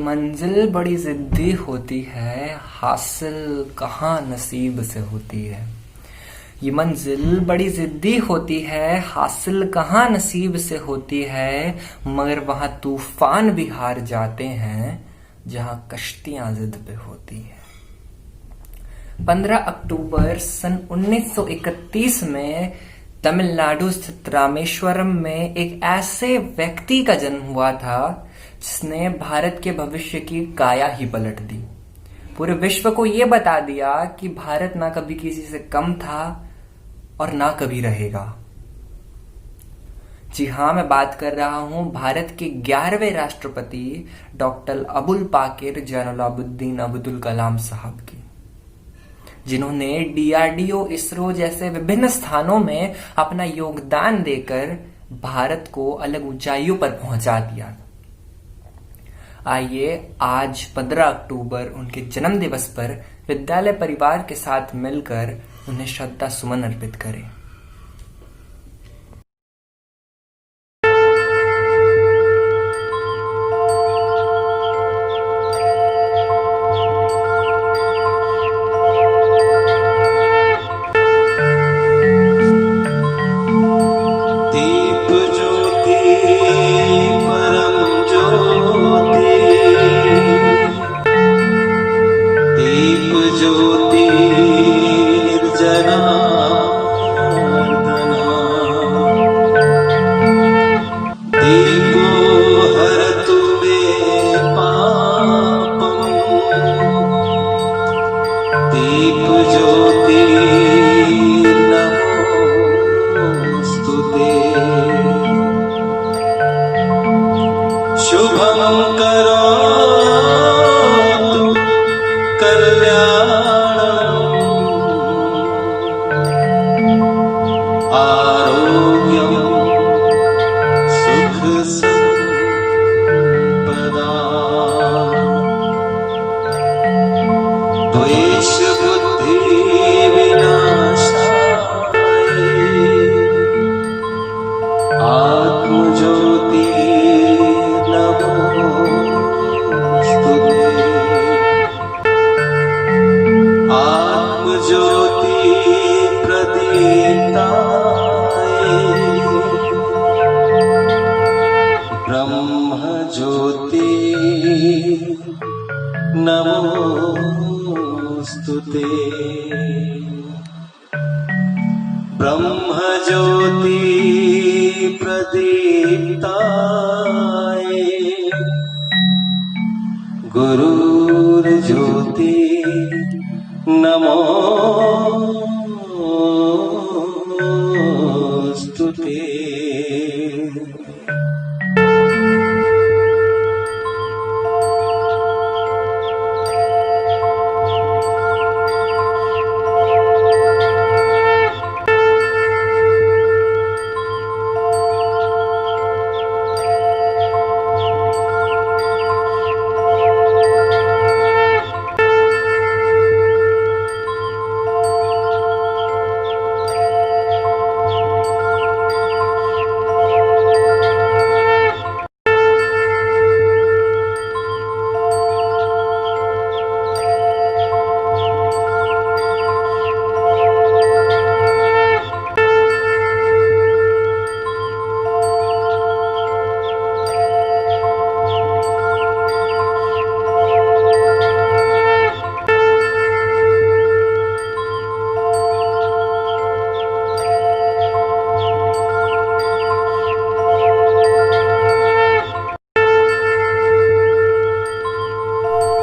मंजिल बड़ी जिद्दी होती है, हासिल कहाँ नसीब से होती है। ये मंजिल बड़ी जिद्दी होती है, हासिल कहाँ नसीब से होती है, मगर वहां तूफान भी हार जाते हैं जहां कश्तियां जिद पे होती है। 15 अक्टूबर सन 1931 में तमिलनाडु स्थित रामेश्वरम में एक ऐसे व्यक्ति का जन्म हुआ था जिसने भारत के भविष्य की काया ही पलट दी। पूरे विश्व को यह बता दिया कि भारत ना कभी किसी से कम था और ना कभी रहेगा। जी हाँ, मैं बात कर रहा हूं भारत के 11वें राष्ट्रपति डॉक्टर अबुल पाकिर जैनुलाब्दीन अब्दुल कलाम साहब की, जिन्होंने डीआरडीओ, इसरो जैसे विभिन्न स्थानों में अपना योगदान देकर भारत को अलग ऊंचाइयों पर पहुंचा दिया। आइए आज 15 अक्टूबर उनके जन्म दिवस पर विद्यालय परिवार के साथ मिलकर उन्हें श्रद्धा सुमन अर्पित करें। नमोस्तुते ब्रह्म ज्योति प्रदीप्ताय गुरुर्ज्योति नमोस्तुते।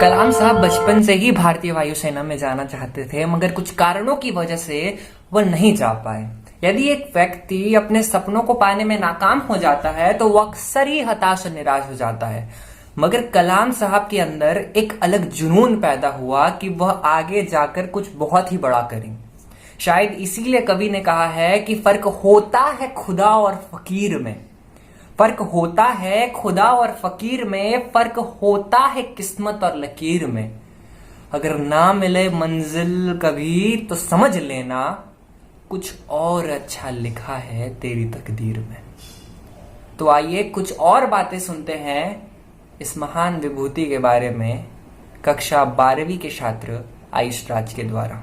कलाम साहब बचपन से ही भारतीय वायुसेना में जाना चाहते थे, मगर कुछ कारणों की वजह से वह नहीं जा पाए। यदि एक व्यक्ति अपने सपनों को पाने में नाकाम हो जाता है तो वह अक्सर ही हताश और निराश हो जाता है, मगर कलाम साहब के अंदर एक अलग जुनून पैदा हुआ कि वह आगे जाकर कुछ बहुत ही बड़ा करें। शायद इसीलिए कवि ने कहा है कि फर्क होता है खुदा और फकीर में, फर्क होता है खुदा और फकीर में, फर्क होता है किस्मत और लकीर में। अगर ना मिले मंजिल कभी तो समझ लेना कुछ और अच्छा लिखा है तेरी तकदीर में। तो आइए कुछ और बातें सुनते हैं इस महान विभूति के बारे में कक्षा 12वीं के छात्र आयुष राज के द्वारा।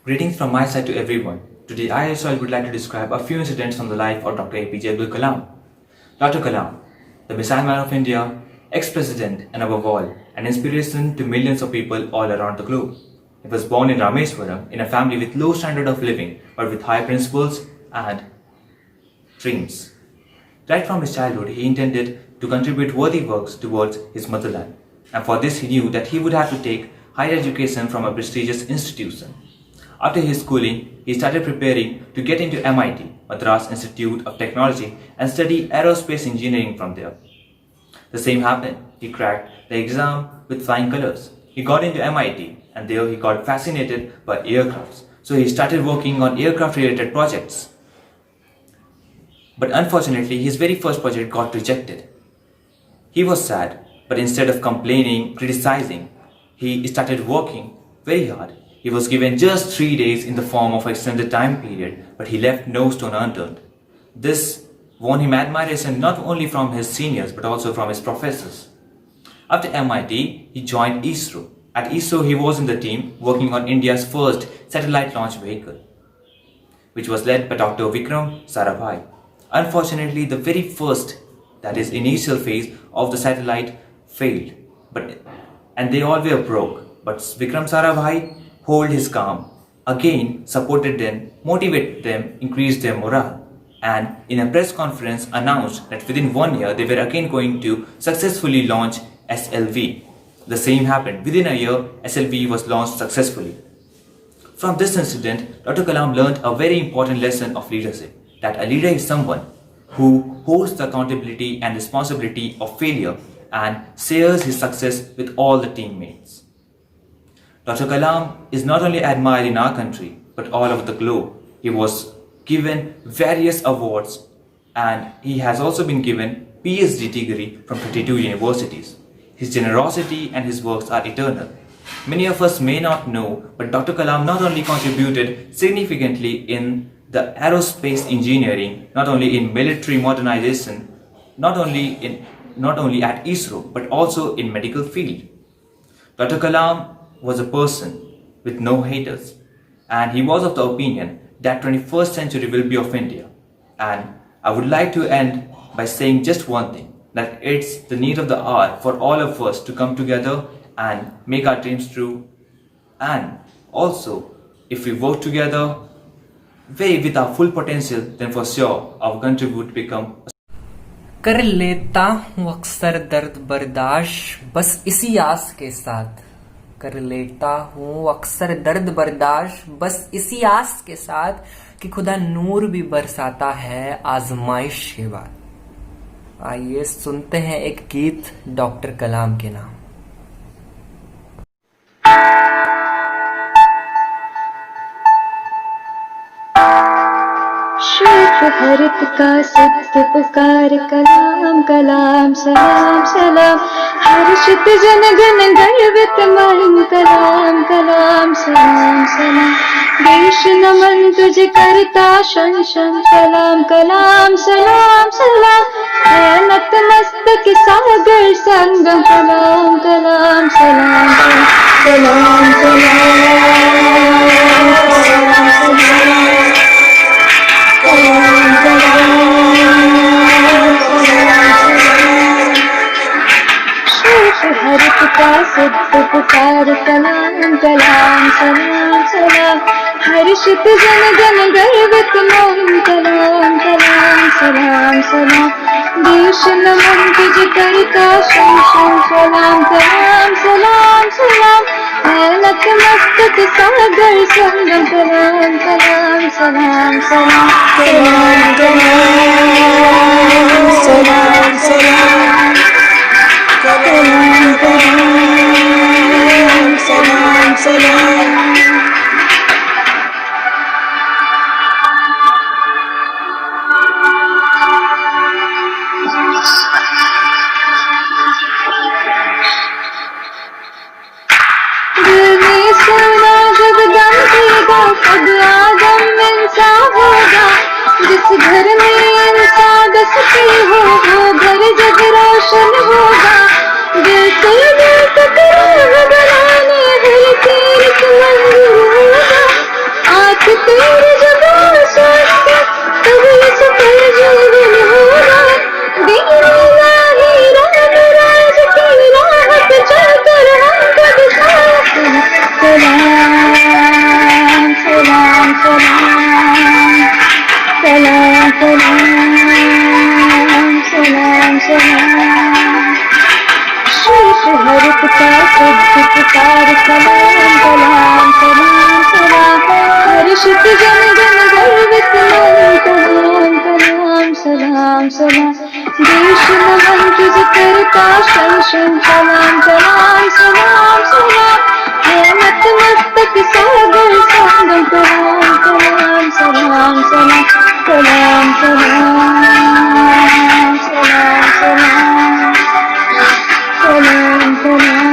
Greetings from my side to everyone. Today I would like to describe a few incidents from the life of Dr. APJ Abdul Kalam. Dr. Kalam, the missile man of India, ex-president and above all, an inspiration to millions of people all around the globe. He was born in Rameswaram in a family with low standard of living but with high principles and dreams. Right from his childhood, he intended to contribute worthy works towards his motherland, and for this he knew that he would have to take higher education from a prestigious institution. After his schooling, he started preparing to get into MIT, Madras Institute of Technology, and study aerospace engineering from there. The same happened. He cracked the exam with flying colors. He got into MIT, and there he got fascinated by aircrafts. So he started working on aircraft-related projects. But unfortunately, his very first project got rejected. He was sad, but instead of complaining, criticizing, he started working very hard. He was given just 3 days in the form of an extended time period, but he left no stone unturned. This won him admiration not only from his seniors but also from his professors. After MIT, he joined ISRO. At ISRO, he was in the team working on India's first satellite launch vehicle, which was led by Dr. Vikram Sarabhai. Unfortunately, the very first, that is initial phase of the satellite failed, and they all were broke. But Vikram Sarabhai held his calm, again supported them, motivated them, increased their morale, and in a press conference announced that within 1 year they were again going to successfully launch SLV. The same happened. Within a year, SLV was launched successfully. From this incident, Dr. Kalam learned a very important lesson of leadership, that a leader is someone who holds the accountability and responsibility of failure and shares his success with all the teammates. Dr. Kalam is not only admired in our country, but all over the globe. He was given various awards, and he has also been given PhD degree from 22 universities. His generosity and his works are eternal. Many of us may not know, but Dr. Kalam not only contributed significantly in the aerospace engineering, not only in military modernization, not only at ISRO, but also in medical field. Dr. Kalam was a person with no haters, and he was of the opinion that 21st century will be of India. And I would like to end by saying just one thing, that it's the need of the hour for all of us to come together and make our dreams true. And also, if we work together with our full potential, then for sure our country would become कर लेता हूँ अक्सर दर्द बर्दाश्त बस इसी आस के साथ। कर लेता हूँ अक्सर दर्द बर्दाश्त बस इसी आस के साथ कि खुदा नूर भी बरसाता है आजमाइश के बाद। आइए सुनते हैं एक गीत डॉक्टर कलाम के नाम। श्वेत हरित का सिद्ध पुकार कलाम कलाम सलाम सलाम। हर्षित जन गण गर्वित मन कलाम कलाम सलाम सलाम। देश नमन तुझे करता शन शन सलाम कलाम सलाम सलाम। है नतमस्तक सागर संगम कलाम कलाम सलाम सलाम हरित का सिद्ध पुकार कलाम कलाम सलाम सलाम। हर्षित जन गण गर्वित मन कलाम कलाम सलाम सलाम। देश नमन तुझे करता शन शन सलाम कलाम सलाम सलाम। है नतमस्तक सागर संगम कलाम कलाम सलाम सलाम सलाम सलाम सलाम कलाम कलाम सलाम सलाम। दिल में सुना जब दम देगा खुद आदम इंसान होगा। जिस घर में जल जल दिन होगा दिन राही राम राज की राह पे चलकर हम कद सलाम सलाम सलाम सलाम सलाम सलाम सलाम शीश हरित का शुद्ध पुकार सलाम सलाम सलाम सलाम हर्षित जन जन गर्वित मन सलाम सलाम सलाम देश नमन तुझ करता शन शन सलाम सलाम सलाम सलाम हेमत मस्तक सागर सागर सलाम सलाम सलाम सलाम सलाम सलाम सलाम सलाम सलाम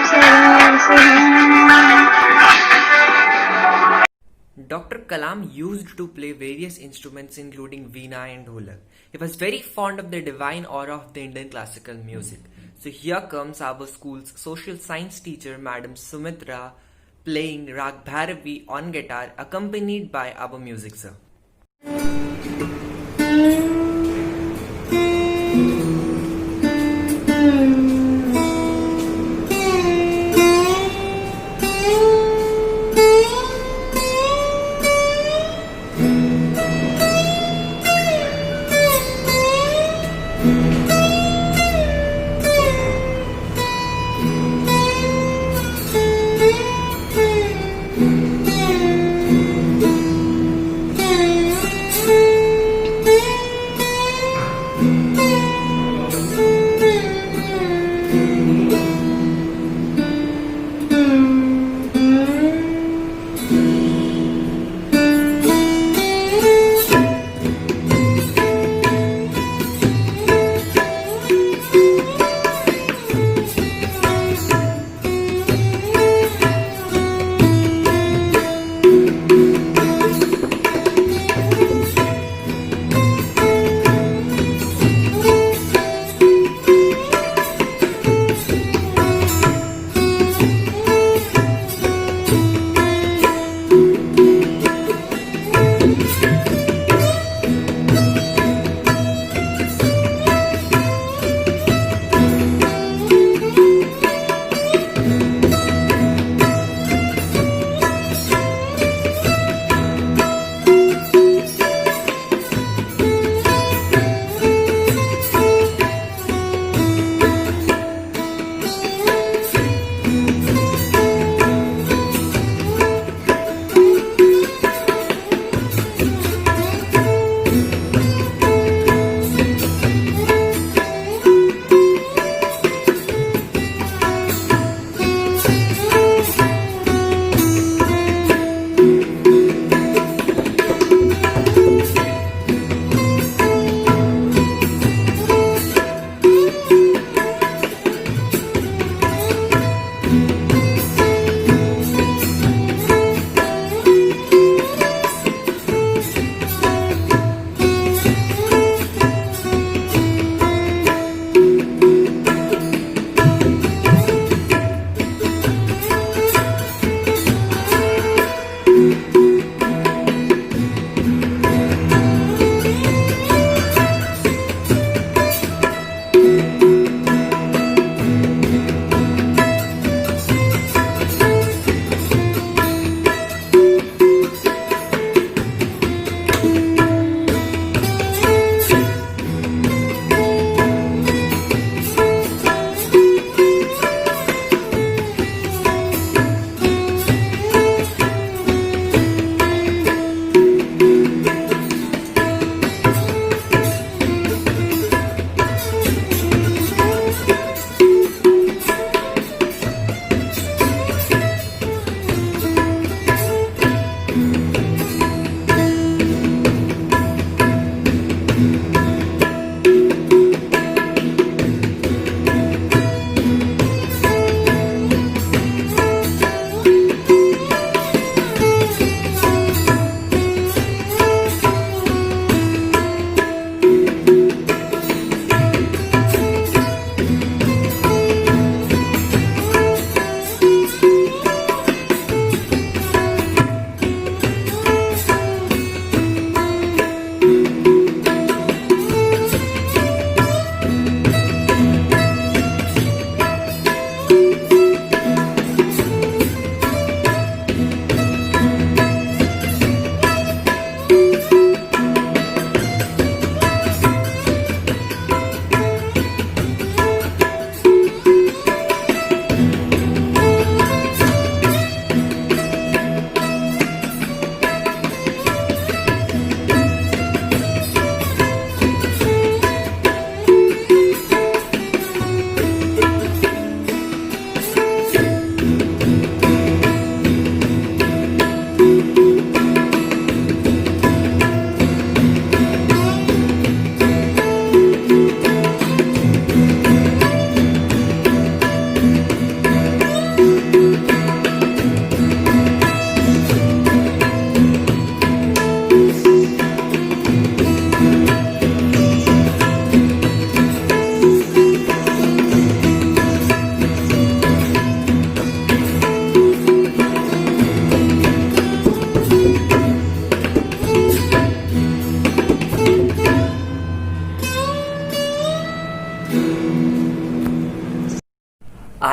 सलाम सलाम सलाम Dr. Kalam used to play various instruments including veena and dholak. He was very fond of the divine aura of the Indian classical music. So here comes our school's social science teacher Madam Sumitra playing Rag Bhairavi on guitar accompanied by our music sir.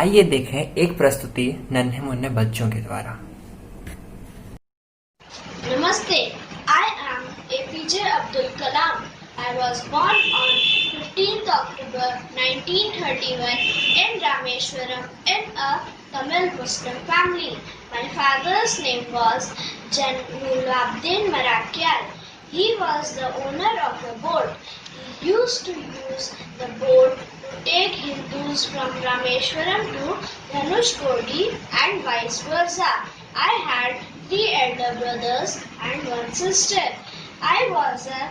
आइए देखें एक प्रस्तुति नन्हे मुन्ने बच्चों के द्वारा। Namaste. I am APJ Abdul Kalam. I was born on 15th October 1931 in Rameshwaram in a Tamil Muslim family. My father's name was Janulabdin Marakyal. He was the owner of a boat. He used to use the boat to take Hindus from Rameshwaram to Dhanushkodi and vice versa. I had 3 elder brothers and 1 sister. I was a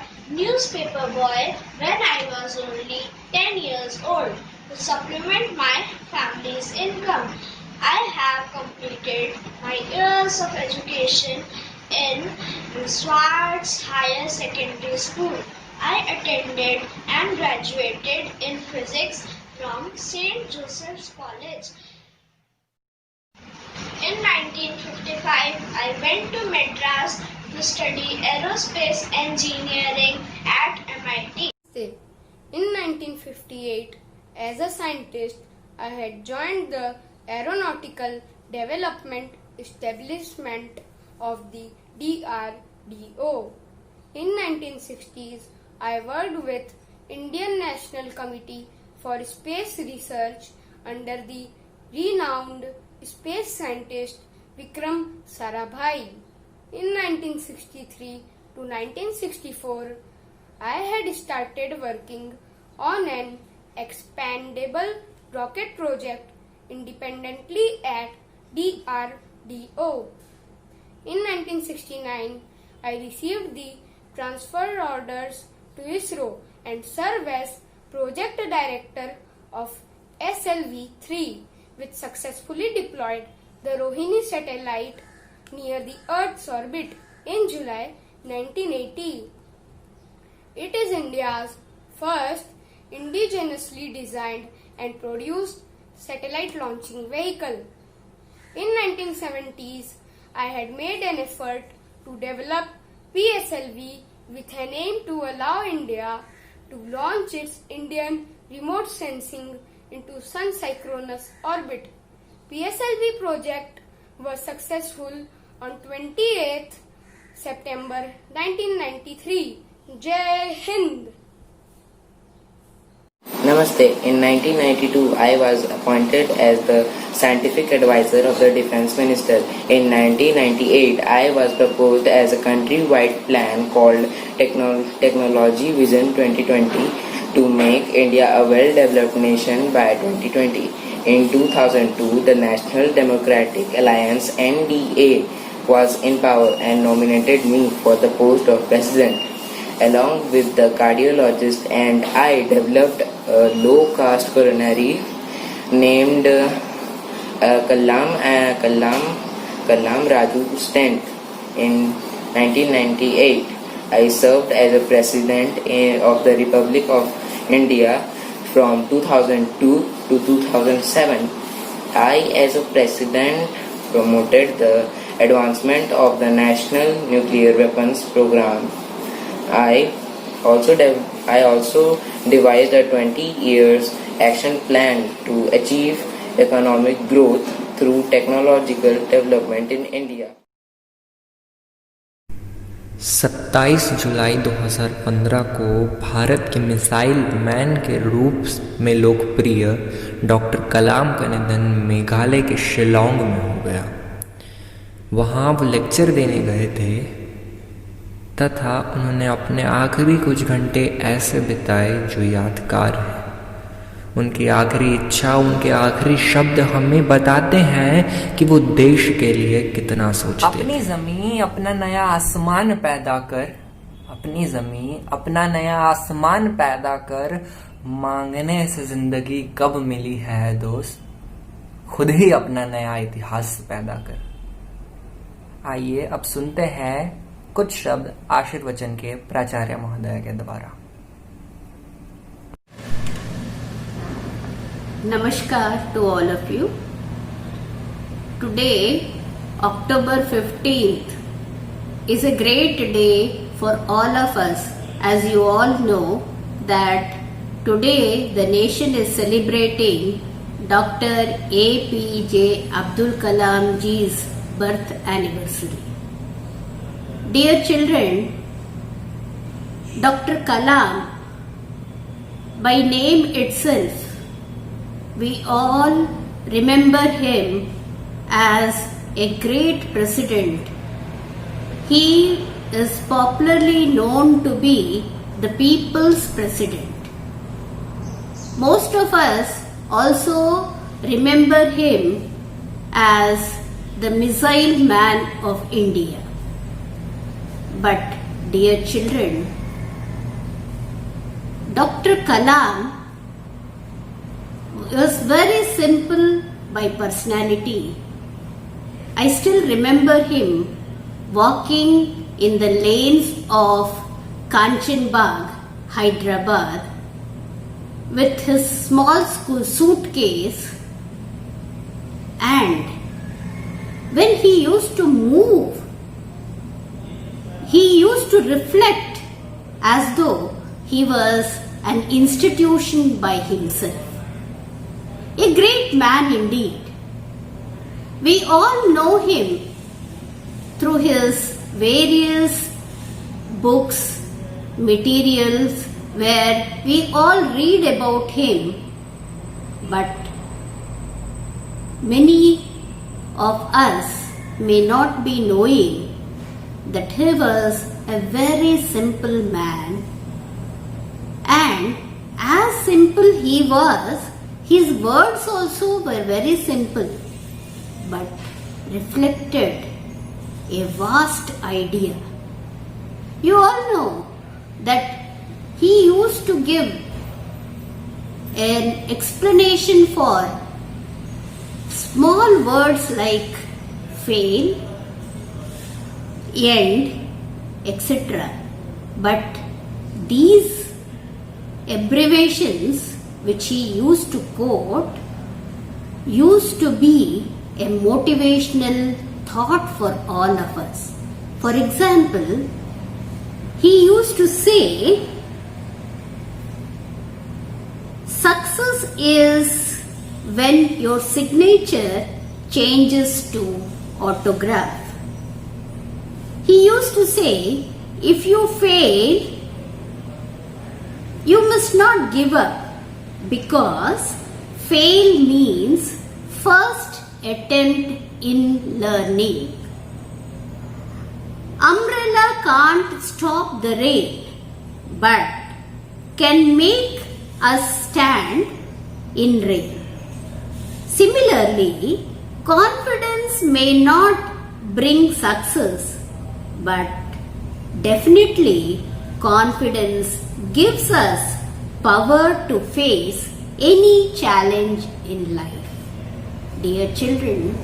newspaper boy when I was only 10 years old to supplement my family's income. I have completed my years of education in Swartz Higher Secondary School. I attended and graduated in physics from St. Joseph's College. In 1955, I went to Madras to study aerospace engineering at MIT. In 1958, as a scientist, I had joined the Aeronautical Development Establishment of the DRDO. In 1960s, I worked with Indian National Committee for Space Research under the renowned space scientist Vikram Sarabhai. In 1963 to 1964, I had started working on an expandable rocket project independently at DRDO. In 1969, I received the transfer orders to ISRO and served as project director of SLV-3, which successfully deployed the Rohini satellite near the Earth's orbit in July 1980. It is India's first indigenously designed and produced satellite launching vehicle. In 1970s, I had made an effort to develop PSLV with an aim to allow India to launch its Indian remote sensing into Sun synchronous orbit. PSLV project was successful on 28th September 1993. Jai Hind! Namaste. In 1992, I was appointed as the scientific advisor of the Defence Minister. In 1998, I was proposed as a country-wide plan called Technology Vision 2020 to make India a well-developed nation by 2020. In 2002, the National Democratic Alliance (NDA) was in power and nominated me for the post of president. Along with the cardiologist and I developed a low-caste coronary named Kalam Raju stent. In 1998, I served as a president of the Republic of India from 2002 to 2007. I, as a president, promoted the advancement of the National Nuclear Weapons Program. I also devised a 20 years action plan to achieve economic growth through technological development in India. 27 जुलाई 2015 को भारत के missile man के रूप में लोकप्रिय doctor कलाम का निधन मेघालय के शिलोंग में हो गया। वहाँ वो लेक्चर देने गए थे तथा उन्होंने अपने आखिरी कुछ घंटे ऐसे बिताए जो यादगार हैं। उनकी आखिरी इच्छा, उनके आखिरी शब्द हमें बताते हैं कि वो देश के लिए कितना सोचते हैं। अपनी ज़मीं अपना नया आसमान पैदा कर, अपनी ज़मीं अपना नया आसमान पैदा कर, मांगने से जिंदगी कब मिली है दोस्त, खुद ही अपना नया इतिहास पैदा कर। आइए अब सुनते हैं कुछ शब्द आशीर्वचन के प्राचार्य महोदय के द्वारा। Namaskar to all of you. Today, October 15th, is a great day for all of us. As you all know that today the nation is celebrating Dr. APJ Abdul Kalam ji's birth anniversary. Dear children, Dr. Kalam, by name itself, we all remember him as a great president. He is popularly known to be the people's president. Most of us also remember him as the missile man of India. But dear children, Dr. Kalam was very simple by personality. I still remember him walking in the lanes of Kanchanbagh, Hyderabad, with his small school suitcase, and when he used to move, he used to reflect as though he was an institution by himself. A great man indeed. We all know him through his various books, materials, where we all read about him, but many of us may not be knowing that he was a very simple man, and as simple he was, his words also were very simple, but reflected a vast idea. You all know that he used to give an explanation for small words like fail, end, etc. But these abbreviations which he used to quote used to be a motivational thought for all of us. For example, he used to say, success is when your signature changes to autograph. He used to say, if you fail, you must not give up, because fail means first attempt in learning. Umbrella can't stop the rain, but can make us stand in rain. Similarly, confidence may not bring success, but definitely confidence gives us power to face any challenge in life. Dear children,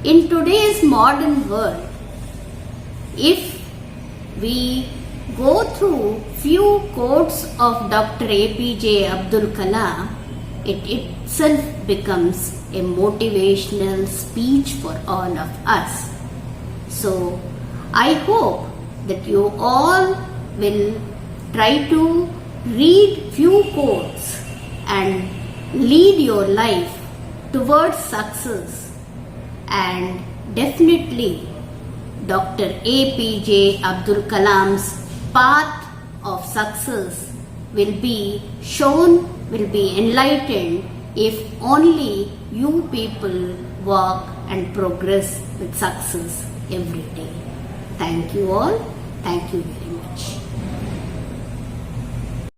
in today's modern world, if we go through few quotes of Dr. APJ Abdul Kalam, it itself becomes a motivational speech for all of us. So, I hope that you all will try to read few quotes and lead your life towards success, and definitely Dr. APJ Abdul Kalam's path of success will be shown, will be enlightened if only you people walk and progress with success every day. Thank you all. Thank you very much.